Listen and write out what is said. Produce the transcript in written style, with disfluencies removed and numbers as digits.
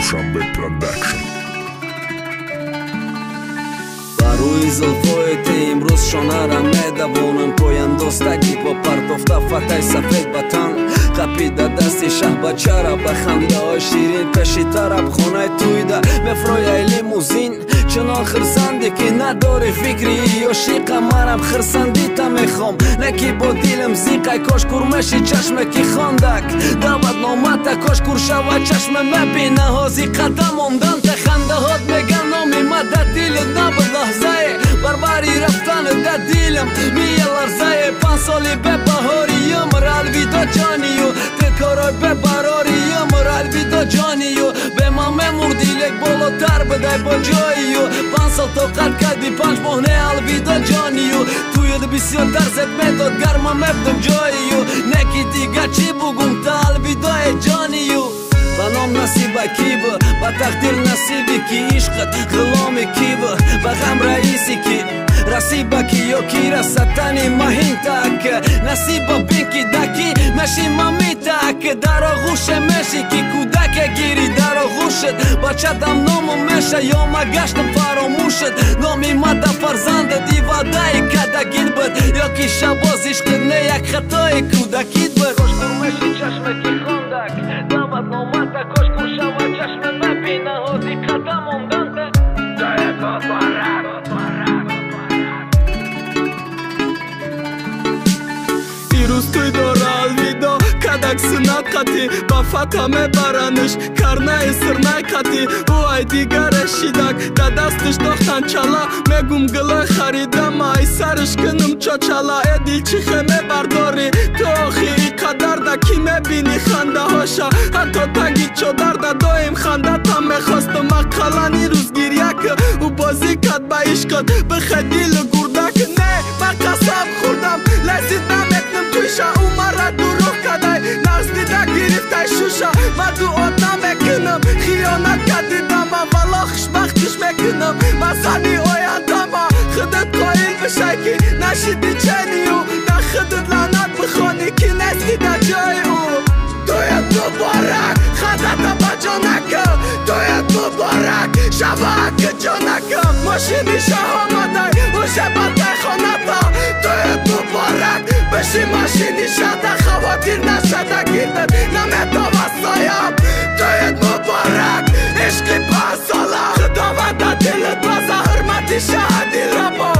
Dushanbe Production. Баруи зулфоите имрӯз шонара медавонанд поян достаги бо партофта фатай сафед батан қапида дасти шаҳбачара ба хандаҳои ширин пеши тараб хонаи туйда мефрояи лимузин чунон хирсанде ки надори фикри ёшиқа манам хирсандита мехом не ки бо дилам зиқай кош курмеши чашме ки хондак даватномата кош куршава чашме мебина ҳози қадам мондан та хандаҳот меган номи мада дилит набуд лаҳзае барбари рафтану да дилам мия ларзае панҷ соли бебаҳори юмр алвидо ҷонию текорой бебарори юмр алвидо ҷонию бе ман мемурди лек болотар бидай бо ҷоию панҷ сол тоқат карди панҷ моҳ не алвидо ҷонию туюд бисёр дарзет медод гарма мебдум ҷоию не ки дигар чӣ бугум та алвидое ҷонию ба ном насиба киб ба тақдир насиби ки ишқат ғуломи киб ба ғам раиси ки расиба ки ё ки расатани маҳинтак насиба бин ки даки меши мамитак дар оғӯше меши ки кӯдаке гири дар оғӯшет бачадам ному меша ё ма гаштам фаромӯшет номи мада фарзандат ивадаи кадагит буд ё ки шабоз ишқит не як хатои кӯдакит буд кошкурмеши чашме ки хондак дават номата кошкуршава чашме мебина ҳози қадам монданте ирӯз туй дора алвидо кадак синат қати ба фата мебараниш карнаи сирнай қати ӯ ай дигаре шидак да дастиш дохтан чала мегум гила харидам ай сариш кинум чочала э дил чӣ хе мебардори ту охи и қадар да ки мебини хандаҳоша ҳатто таги чодарда доим хандатам мехостум мақалани рӯзгиряк ӯ бозӣ кад ба ишқат бихе дилу гурдак не ба қасам хӯрдам лазид намекунам туиша ӯ мара дуруғ кадай нағз дида гирифтай шуша ма дуот намекунам хиёнат кардидама вало хушбахтиш мекунам ма зани ояндама худат қоил бишай ки нашиди чению на худат лаънат бихони ки нести дар ҷои ӯ тоят муборак хадата ба ҷонака тоят муборак шабаака ҷонака мошини шаҳомадай ӯшабатай хоната тоят муборак биши машини шада хавотир нашада гирдат наметова соям тоят муборак ишқи панҷ сола худованда дилит база ҳурмати шаҳади рабо